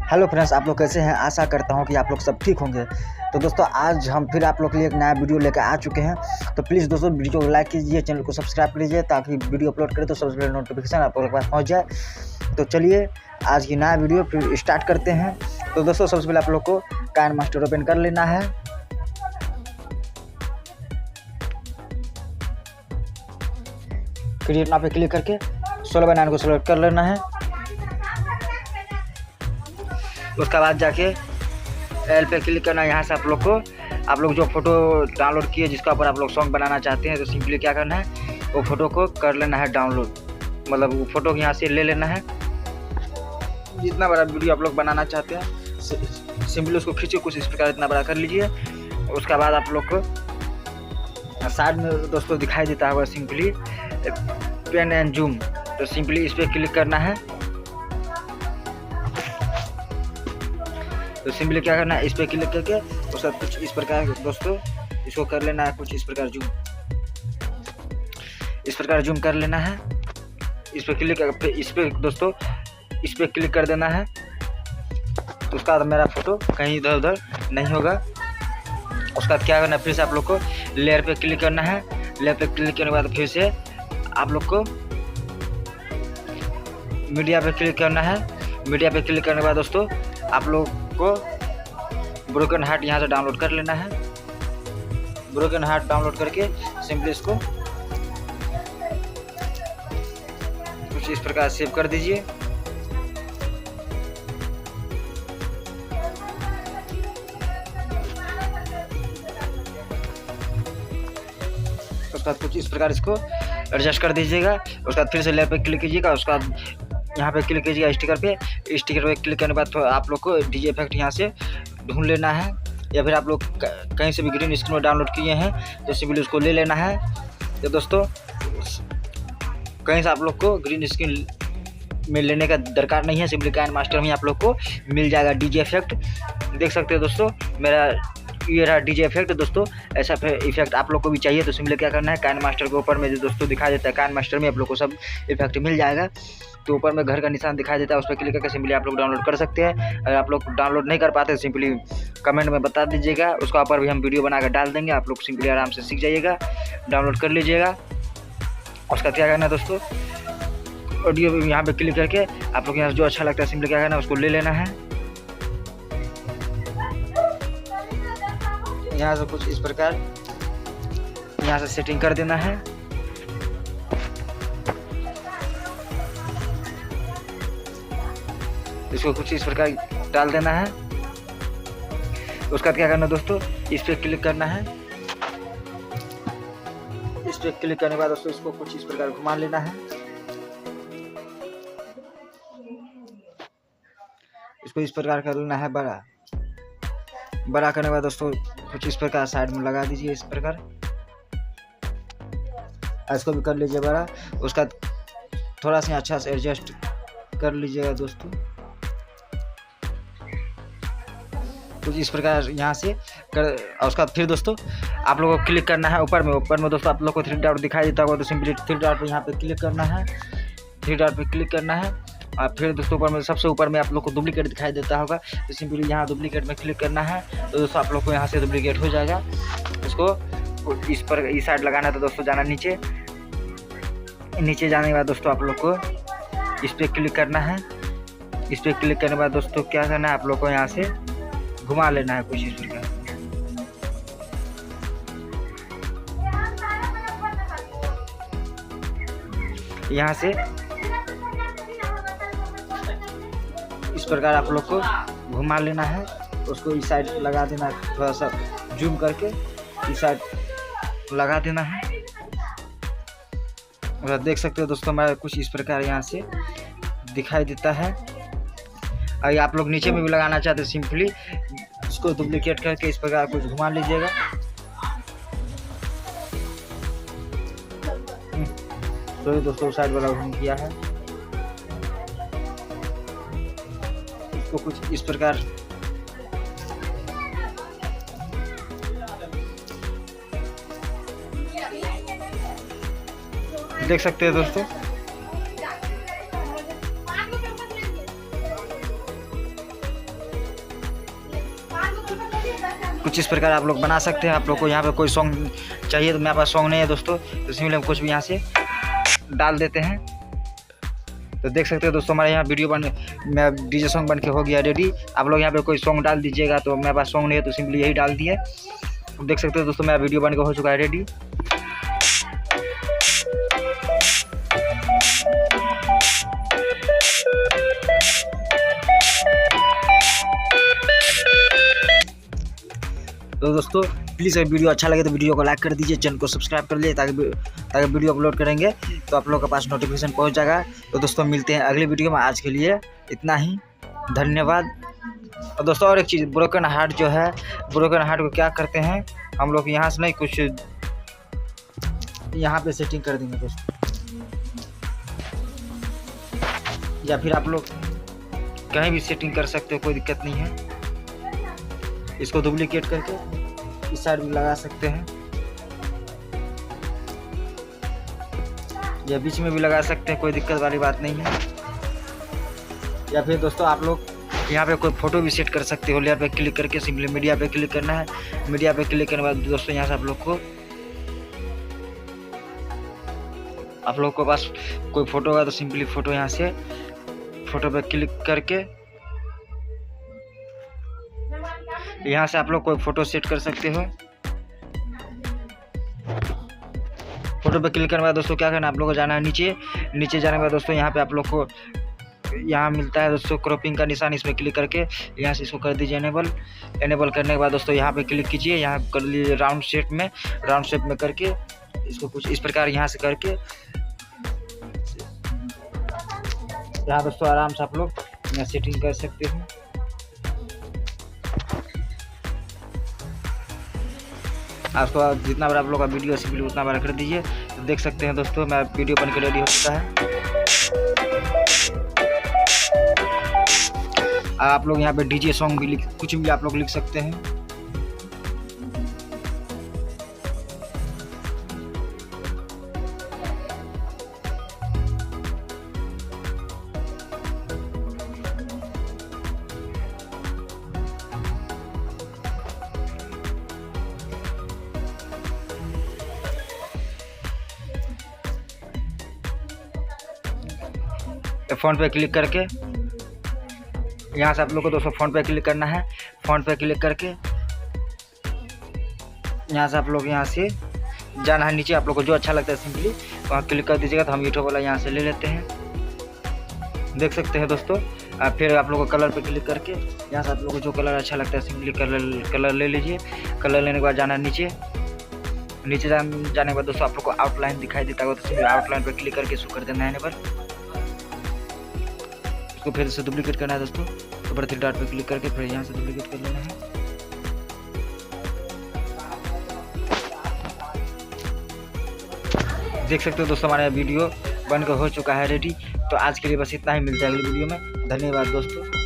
Hello friends, आप लोग कैसे हैं। आशा करता हूं कि आप लोग सब ठीक होंगे। तो दोस्तों, आज हम फिर आप लोग के लिए एक नया वीडियो लेकर आ चुके हैं। तो प्लीज़ दोस्तों, वीडियो को लाइक कीजिए, चैनल को सब्सक्राइब कीजिए ताकि वीडियो अपलोड करें तो सबसे पहले नोटिफिकेशन आप लोग के पास पहुंच जाए। तो चलिए आज की नया वीडियो फिर स्टार्ट करते हैं। तो दोस्तों, सबसे पहले आप लोग को काइनमास्टर ओपन कर लेना है। क्रिएट नाउ पे क्लिक करके 16x9 को सेलेक्ट कर लेना है। उसके बाद जाके एल पे क्लिक करना है। यहाँ से आप लोग जो फोटो डाउनलोड किए जिसका ऊपर आप लोग सॉन्ग बनाना चाहते हैं तो सिंपली क्या करना है, वो फोटो को कर लेना है डाउनलोड। मतलब वो फोटो को यहाँ से ले लेना है। जितना बड़ा वीडियो आप लोग बनाना चाहते हैं सिंपली उसको खींचिए, कुछ इस प्रकार इतना बड़ा कर लीजिए। उसके बाद आप लोग को साइड में दोस्तों दिखाई देता होगा सिंपली पेन एंड जूम, तो सिंपली इस पर क्लिक करना है। तो सिंपली क्या करना है, इस पर क्लिक करके उसका कुछ इस प्रकार दोस्तों इसको कर लेना है, कुछ इस प्रकार जूम, इस प्रकार जूम कर लेना है। इस पर क्लिक कर देना है। तो उसका बाद मेरा फोटो कहीं इधर उधर नहीं होगा। उसका बाद क्या करना है, फिर से आप लोग को लेयर पे क्लिक करना है। लेयर पे क्लिक करने के बाद फिर से आप लोग को मीडिया पे क्लिक करना है। मीडिया पे क्लिक करने के बाद दोस्तों आप लोग को ब्रोकन हार्ट यहाँ से डाउनलोड कर लेना है। ब्रोकन हार्ट डाउनलोड करके सिंपली इसको कुछ इस प्रकार सेव कर दीजिए। उसके बाद कुछ इस प्रकार इसको एडजस्ट कर दीजिएगा। उसके बाद फिर से लेयर पे क्लिक कीजिएगा। उसके बाद यहाँ पे क्लिक कीजिएगा स्टिकर पे क्लिक करने के बाद आप लोग को डीजे इफेक्ट यहाँ से ढूंढ लेना है, या फिर आप लोग कहीं से भी ग्रीन स्क्रीन में डाउनलोड किए हैं तो सिंपली उसको ले लेना है। तो दोस्तों, कहीं से आप लोग को ग्रीन स्क्रीन में लेने का दरकार नहीं है, सिंपली काइनमास्टर में आप लोग को मिल जाएगा डीजे इफेक्ट। देख सकते हो दोस्तों, मेरा ये रहा डीजे इफेक्ट। दोस्तों, ऐसा इफेक्ट आप लोग को भी चाहिए तो सिंपली क्या करना है, काइनमास्टर के ऊपर में जो दोस्तों दिखाई देता है, काइनमास्टर में आप लोग को सब इफेक्ट मिल जाएगा। तो ऊपर में घर का निशान दिखाई देता है, उस पर क्लिक करके सिंपली आप लोग डाउनलोड कर सकते हैं। अगर आप लोग डाउनलोड नहीं कर पाते तो सिंपली कमेंट में बता दीजिएगा, उसका ऊपर भी हम वीडियो बनाकर डाल देंगे। आप लोग सिंपली आराम से सीख जाइएगा, डाउनलोड कर लीजिएगा। उसका क्या करना है दोस्तों, ऑडियो यहाँ पे क्लिक करके आप लोग यहाँ से जो अच्छा लगता है सिंपली क्या करना है, उसको ले लेना है। यहाँ से कुछ इस प्रकार यहाँ से सेटिंग कर देना है। इसको कुछ इस प्रकार डाल देना है। उसका क्या करना है दोस्तों, इस पर क्लिक करना है। इस पर क्लिक करने के बाद दोस्तों इसको कुछ इस प्रकार घुमा लेना है। इसको इस प्रकार कर लेना है बड़ा करने के बाद दोस्तों कुछ इस प्रकार साइड में लगा दीजिए इस प्रकार। इसको भी कर लीजिए बड़ा। उसका थोड़ा सा अच्छा से एडजस्ट कर लीजिएगा दोस्तों, कुछ इस प्रकार यहाँ से कर। और उसका फिर दोस्तों आप लोगों को क्लिक करना है ऊपर में दोस्तों आप लोग को 3 डॉट दिखाई देता होगा, तो सिंपली 3 डॉट पे यहाँ पे क्लिक करना है। 3 डॉट पे क्लिक करना है और फिर दोस्तों ऊपर में सबसे ऊपर में आप लोग को डुप्लीकेट दिखाई देता होगा, तो सिंपली यहाँ डुप्लीकेट में क्लिक करना है। तो दोस्तों आप लोग को यहाँ से डुप्लीकेट हो जाएगा। उसको इस साइड लगाना है। तो दोस्तों जाना नीचे जाने के बाद दोस्तों आप लोग को इस पर क्लिक करना है। इस पर क्लिक करने के बाद दोस्तों क्या करना है, आप लोग को यहाँ से घुमा लेना है कुछ इस प्रकार। यहाँ से इस प्रकार आप लोग को घुमा लेना है। उसको इस साइड लगा देना है, थोड़ा सा जूम करके इस साइड लगा देना है। और देख सकते हो दोस्तों, हमारा कुछ इस प्रकार यहाँ से दिखाई देता है। और आप लोग नीचे में भी लगाना चाहते हैं सिंपली इसको डुप्लीकेट करके इस प्रकार कुछ घुमा लीजिएगा। तो दोस्तों साइड वाला घूम किया है, इसको कुछ इस प्रकार देख सकते हैं दोस्तों। कुछ इस प्रकार आप लोग बना सकते हैं। आप लोग को यहाँ पे कोई सॉन्ग चाहिए तो मेरे पास सॉन्ग नहीं है दोस्तों, तो सिंपली हम कुछ भी यहाँ से डाल देते हैं। तो देख सकते हो दोस्तों हमारे यहाँ वीडियो मैं डीजे सॉन्ग बन के हो गया रेडी। आप लोग यहाँ पे कोई सॉन्ग डाल दीजिएगा, तो मेरे पास सॉन्ग नहीं है तो सिंपली यही डाल दिए। तो देख सकते हो दोस्तों मेरा वीडियो बन के हो चुका है रेडी। तो दोस्तों प्लीज़ अगर वीडियो अच्छा लगे तो वीडियो को लाइक कर दीजिए, चैनल को सब्सक्राइब कर लीजिए, ताकि वीडियो अपलोड करेंगे तो आप लोगों के पास नोटिफिकेशन पहुंच जाएगा। तो दोस्तों मिलते हैं अगली वीडियो में, आज के लिए इतना ही, धन्यवाद। और दोस्तों और एक चीज़, ब्रोकन हार्ट जो है, ब्रोकन हार्ट को क्या करते हैं हम लोग यहाँ से नहीं, कुछ यहाँ पे सेटिंग कर देंगे दोस्तों, या फिर आप लोग कहीं भी सेटिंग कर सकते हो, कोई दिक्कत नहीं है। इसको डुप्लीकेट करके इस साइड भी लगा सकते हैं, या बीच में भी लगा सकते हैं, कोई दिक्कत वाली बात नहीं है। या फिर दोस्तों आप लोग यहाँ पे कोई फोटो भी सेट कर सकते हो। लेयर पे क्लिक करके सिंपली मीडिया पे क्लिक करना है। मीडिया पे क्लिक करने के बाद दोस्तों यहाँ से आप लोग को पास कोई फोटो होगा तो सिंपली फोटो यहाँ से फोटो पे क्लिक करके यहाँ से आप लोग कोई फोटो सेट कर सकते हो। फोटो पे क्लिक करने के बाद दोस्तों क्या करना है, आप लोगों को जाना है नीचे। नीचे जाने के बाद दोस्तों यहाँ पे आप लोग को यहाँ मिलता है दोस्तों क्रॉपिंग का निशान, इसमें क्लिक करके यहाँ से इसको कर दीजिए एनेबल। एनेबल करने के बाद दोस्तों यहाँ पे क्लिक कीजिए, यहाँ कर लीजिए राउंड शेप में करके इसको कुछ इस प्रकार यहाँ से करके यहाँ दोस्तों आराम से आप लोग यहाँ सेटिंग कर सकते हैं। आपको जितना बड़ा आप लोग का वीडियो सिंपली उतना बड़ा कर दीजिए। तो देख सकते हैं दोस्तों मेरा वीडियो बनकर रेडी हो चुका है। आप लोग यहाँ पे डीजे सॉन्ग भी कुछ भी आप लोग लिख सकते हैं। फ़ॉन्ट पे क्लिक करके यहाँ से आप लोग को दोस्तों फ़ॉन्ट पे क्लिक करना है। फ़ॉन्ट पे क्लिक करके यहाँ से आप लोग यहाँ से जाना है नीचे। आप लोग को जो अच्छा लगता है सिंपली वहाँ क्लिक कर दीजिएगा। तो हम यूट्यूब वाला यहाँ से ले लेते हैं, देख सकते हैं दोस्तों। फिर आप लोग को कलर पे क्लिक करके यहाँ से आप लोग को जो कलर अच्छा लगता है सिंपली कलर ले लीजिए। कलर लेने के बाद जाना है नीचे जाने के बाद दोस्तों आप लोग को आउटलाइन दिखाई देता होगा, तो सिंपली आउटलाइन पे क्लिक करके इसको कर देना है एनेबल। इसको फिर से डुप्लीकेट करना है दोस्तों, ऊपर 3 डॉट पे क्लिक करके फिर यहाँ से डुप्लीकेट कर लेना है। देख सकते हो दोस्तों हमारा वीडियो बनकर हो चुका है रेडी। तो आज के लिए बस इतना ही, मिलता है अगली वीडियो में। धन्यवाद दोस्तों।